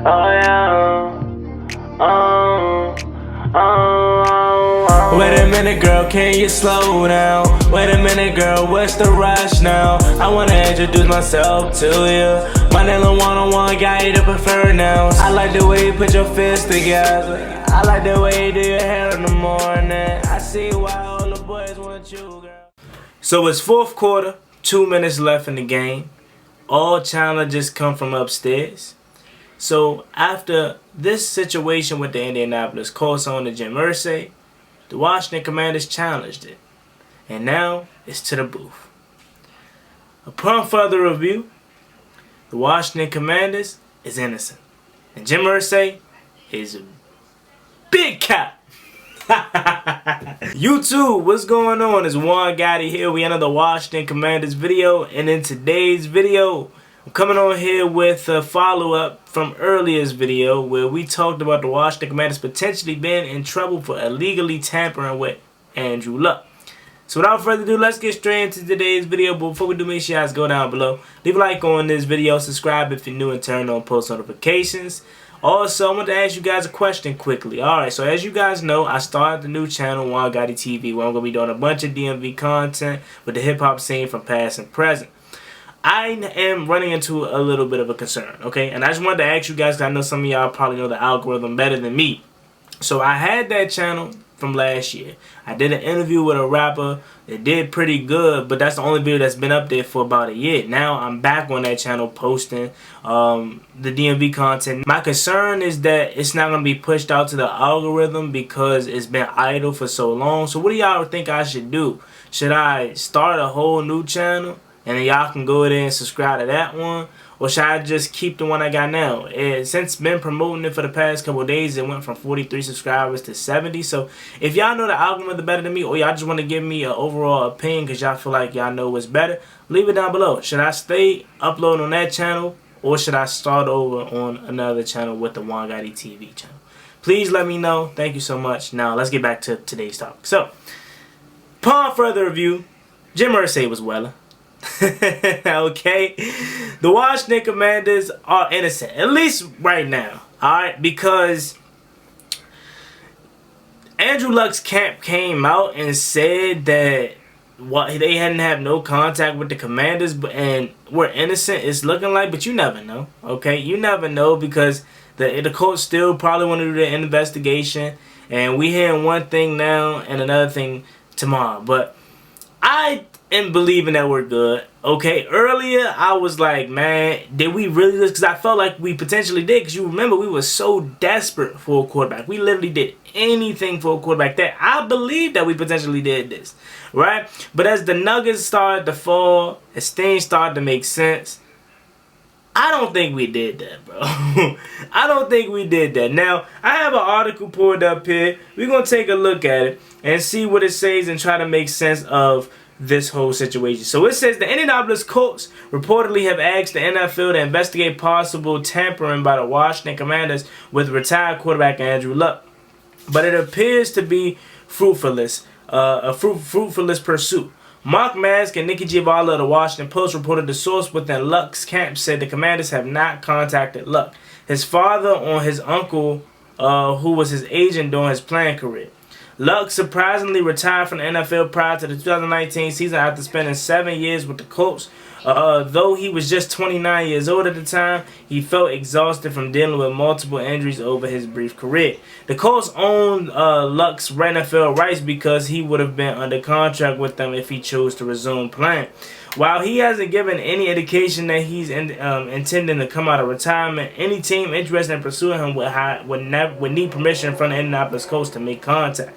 Oh yeah. Wait a minute, girl, can you slow down? Wait a minute, girl, what's the rush now? I wanna introduce myself to you. My name is one-on-one guy, to prefer nouns. I like the way you put your fists together. I like the way you do your hair in the morning. I see why all the boys want you, girl. So it's fourth quarter, 2 minutes left in the game. All challenges come from upstairs. So after this situation with the Indianapolis Colts owner Jim IRSAY, the Washington Commanders challenged it. And now it's to the booth. Upon further review, the Washington Commanders is innocent. And Jim IRSAY is a big cap. YouTube, what's going on? It's Juan Gotti here. We enter the Washington Commanders video. And in today's video, I'm coming on here with a follow-up from earlier's video where we talked about the Washington Commanders potentially being in trouble for illegally tampering with Andrew Luck. So without further ado, let's get straight into today's video. But before we do, make sure you guys go down below, leave a like on this video, subscribe if you're new, and turn on post notifications. Also, I want to ask you guys a question quickly. Alright, so as you guys know, I started the new channel, Juan Gotti TV, where I'm going to be doing a bunch of DMV content with the hip-hop scene from past and present. I am running into a little bit of a concern, okay? And I just wanted to ask you guys, because I know some of y'all probably know the algorithm better than me. So I had that channel from last year. I did an interview with a rapper. It did pretty good, but that's the only video that's been up there for about a year. Now I'm back on that channel posting the DMV content. My concern is that it's not going to be pushed out to the algorithm because it's been idle for so long. So what do y'all think I should do? Should I start a whole new channel? And then y'all can go there and subscribe to that one? Or should I just keep the one I got now? Since been promoting it for the past couple of days, it went from 43 subscribers to 70. So if y'all know the algorithm better than me, or y'all just want to give me an overall opinion because y'all feel like y'all know what's better, leave it down below. Should I stay uploading on that channel, or should I start over on another channel with the Juan Gotti TV channel? Please let me know. Thank you so much. Now let's get back to today's topic. So, upon further review, Jim IRSAY was welling. Okay, the Washington Commanders are innocent, at least right now, alright, because Andrew Luck's camp came out and said that they hadn't had no contact with the Commanders and were innocent. It's looking like, but you never know, okay? You never know because the Colts still probably want to do the investigation, and we hearing one thing now and another thing tomorrow, but I am believing that we're good. Okay, earlier I was like, man, did we really do this? Because I felt like we potentially did. Because you remember, we were so desperate for a quarterback. We literally did anything for a quarterback. That I believe that we potentially did this, right? But as the nuggets started to fall, as things started to make sense, I don't think we did that, bro. I don't think we did that. Now, I have an article pulled up here. We're going to take a look at it and see what it says and try to make sense of this whole situation. So it says the Indianapolis Colts reportedly have asked the NFL to investigate possible tampering by the Washington Commanders with retired quarterback Andrew Luck. But it appears to be fruitless pursuit. Mark Mask and Nikki Giovanni of the Washington Post reported the source within Luck's camp said the Commanders have not contacted Luck, his father, or his uncle, who was his agent during his playing career. Luck surprisingly retired from the NFL prior to the 2019 season after spending 7 years with the Colts. Though he was just 29 years old at the time, he felt exhausted from dealing with multiple injuries over his brief career. The Colts owned Luck's NFL rights because he would have been under contract with them if he chose to resume playing. While he hasn't given any indication that he's intending to come out of retirement, any team interested in pursuing him would need permission from the Indianapolis Colts to make contact.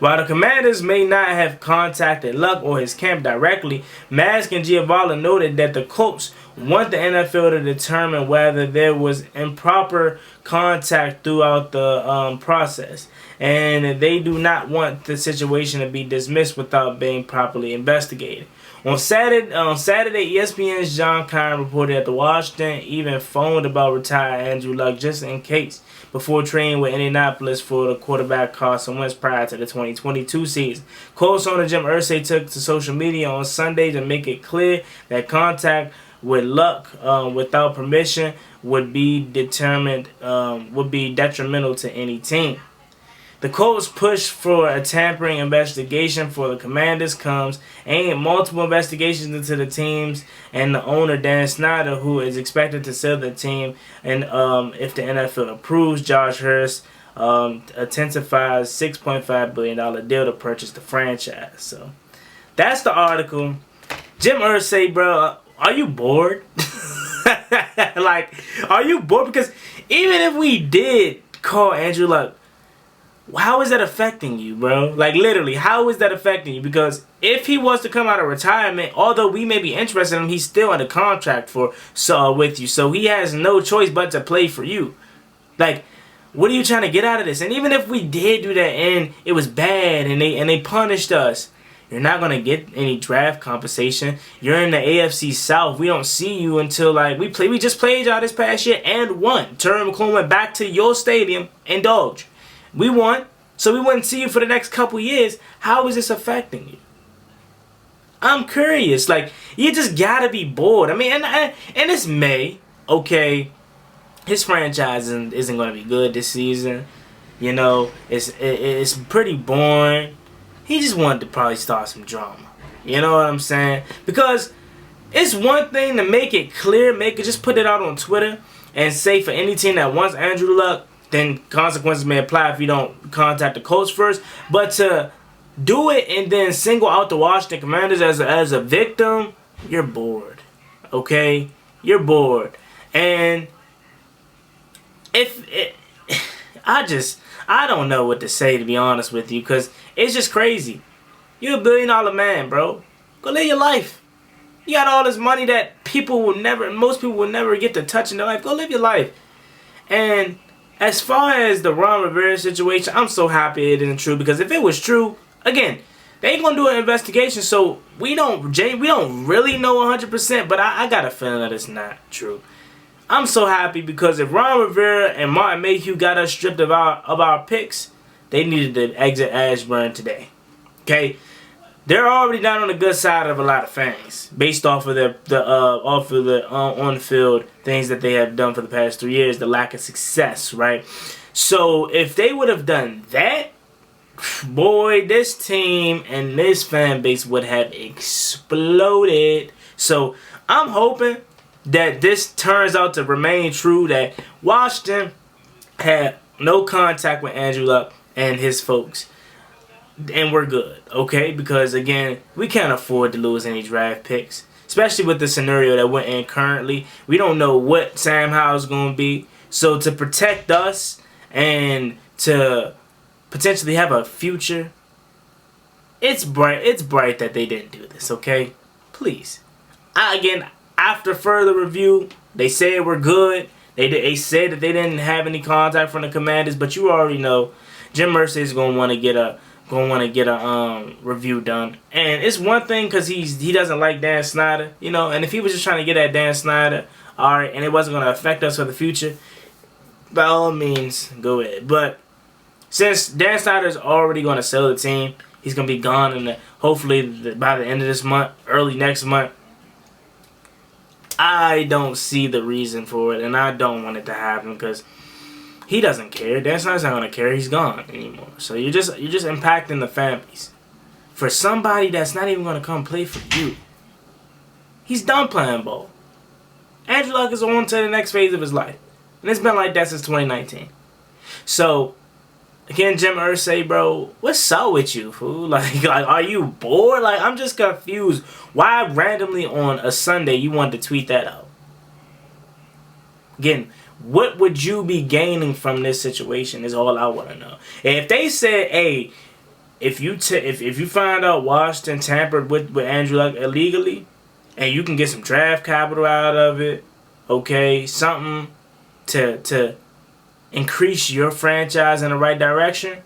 While the Commanders may not have contacted Luck or his camp directly, Mask and Giovanni noted that the Colts want the NFL to determine whether there was improper contact throughout the process, and they do not want the situation to be dismissed without being properly investigated. On Saturday, ESPN's John Kine reported that the Washington even phoned about retired Andrew Luck just in case before training with Indianapolis for the quarterback Carson Wentz prior to the 2022 season. Colts owner Jim IRSAY took to social media on Sunday to make it clear that contact with luck, without permission, would be detrimental to any team. The Colts push for a tampering investigation for the Commanders comes and multiple investigations into the teams and the owner Dan Snyder, who is expected to sell the team, and if the NFL approves, Josh Hurst intensifies $6.5 billion deal to purchase the franchise. So that's the article. Jim Irsay, bro, are you bored? Like, are you bored? Because even if we did call Andrew Luck, how is that affecting you, bro? Like, literally, how is that affecting you? Because if he was to come out of retirement, although we may be interested in him, he's still under contract with you. So he has no choice but to play for you. Like, what are you trying to get out of this? And even if we did do that and it was bad and they punished us, you're not going to get any draft compensation. You're in the AFC South. We don't see you until, like, we just played y'all this past year and won. Terry McLaurin went back to your stadium and Dodge. We won, so we wouldn't see you for the next couple years. How is this affecting you? I'm curious. Like, you just gotta be bored. I mean, and it's May. Okay, his franchise isn't gonna be good this season. You know, it's pretty boring. He just wanted to probably start some drama. You know what I'm saying? Because it's one thing to make it clear, just put it out on Twitter and say for any team that wants Andrew Luck, then consequences may apply if you don't contact the Colts first. But to do it and then single out the Washington Commanders as a victim, you're bored. Okay? You're bored. And I don't know what to say, to be honest with you, because it's just crazy. You're $1 billion man, bro. Go live your life. You got all this money that most people will never get to touch in their life. Go live your life. And as far as the Ron Rivera situation, I'm so happy it isn't true, because if it was true, again, they ain't gonna do an investigation, so we don't really know 100%, but I got a feeling that it's not true. I'm so happy because if Ron Rivera and Martin Mayhew got us stripped of our picks, they needed to exit Ashburn today. Okay, they're already down on the good side of a lot of things based off of the on-field things that they have done for the past 3 years, the lack of success, right? So if they would have done that, boy, this team and this fan base would have exploded. So I'm hoping that this turns out to remain true, that Washington had no contact with Andrew Luck and his folks, and we're good, okay? Because, again, we can't afford to lose any draft picks, especially with the scenario that we're in currently. We don't know what Sam Howell's going to be. So to protect us and to potentially have a future, it's bright that they didn't do this, okay? Please. Again, after further review, they said we're good. They said that they didn't have any contact from the Commanders, but you already know Jim Irsay is going to want to get a review done. And it's one thing because he doesn't like Dan Snyder, you know, and if he was just trying to get at Dan Snyder, all right, and it wasn't going to affect us for the future, by all means, go ahead. But since Dan Snyder is already going to sell the team, he's going to be gone hopefully by the end of this month, early next month. I don't see the reason for it, and I don't want it to happen because he doesn't care. Dan Snyder's not gonna care. He's gone anymore. So you're just impacting the fan base for somebody that's not even gonna come play for you. He's done playing ball. Andrew Luck is on to the next phase of his life, and it's been like that since 2019. So again, Jim Irsay, bro, what's up with you, fool? Like, are you bored? Like, I'm just confused. Why randomly on a Sunday you wanted to tweet that out? Again, what would you be gaining from this situation is all I want to know. And if they said, hey, if you find out Washington tampered with Andrew Luck illegally, and you can get some draft capital out of it, okay, something to increase your franchise in the right direction,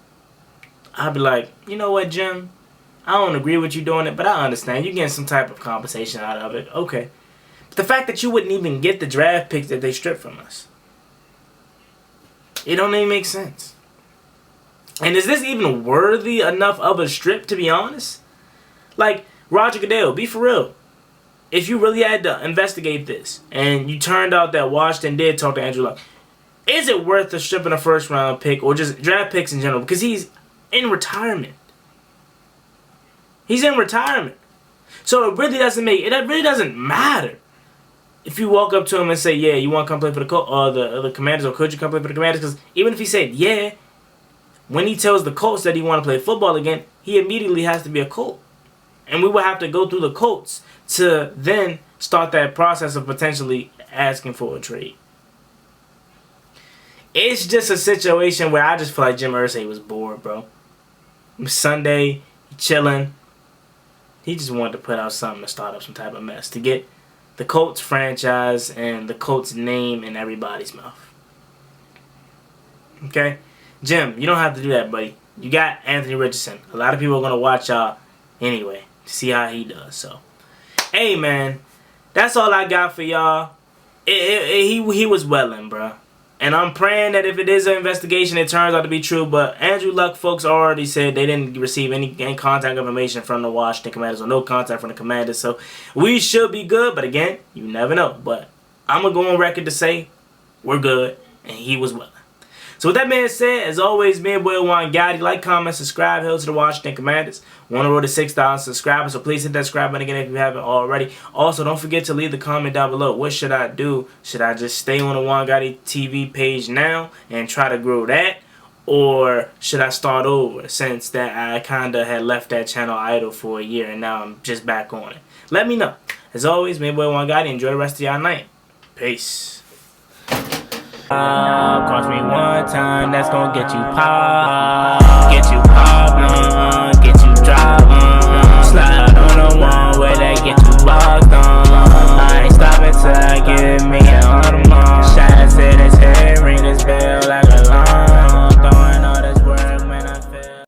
I'd be like, you know what, Jim? I don't agree with you doing it, but I understand. You're getting some type of compensation out of it. Okay. But the fact that you wouldn't even get the draft picks that they stripped from us, it don't even make sense. And is this even worthy enough of a strip, to be honest? Like, Roger Goodell, be for real. if you really had to investigate this, and you turned out that Washington did talk to Andrew Luck, is it worth the stripping a first-round pick or just draft picks in general? Because he's in retirement. He's in retirement. So it really doesn't matter if you walk up to him and say, yeah, you want to come play for the Colts or the Commanders, or could you come play for the Commanders? Because even if he said, yeah, when he tells the Colts that he want to play football again, he immediately has to be a Colt. And we will have to go through the Colts to then start that process of potentially asking for a trade. It's just a situation where I just feel like Jim IRSAY was bored, bro. It was Sunday, chilling. He just wanted to put out something to start up some type of mess, to get the Colts franchise and the Colts name in everybody's mouth. Okay? Jim, you don't have to do that, buddy. You got Anthony Richardson. A lot of people are going to watch y'all anyway to see how he does. So, hey, man, that's all I got for y'all. He was welling, bro. And I'm praying that if it is an investigation, it turns out to be true. But Andrew Luck folks already said they didn't receive any contact information from the Washington Commanders, or no contact from the Commanders. So we should be good. But again, you never know. But I'm going to go on record to say we're good. And he was willing. So with that being said, as always, me and boy Juan Gotti. Like, comment, subscribe. Hail to the Washington Commanders. Want to roll to 6,000 subscribers, so please hit that subscribe button again if you haven't already. Also, don't forget to leave the comment down below. What should I do? Should I just stay on the Juan Gotti TV page now and try to grow that? Or should I start over, since that I kind of had left that channel idle for a year and now I'm just back on it? Let me know. As always, me and boy Juan Gotti. Enjoy the rest of y'all night. Peace. Cross me one time, that's gonna get you popped.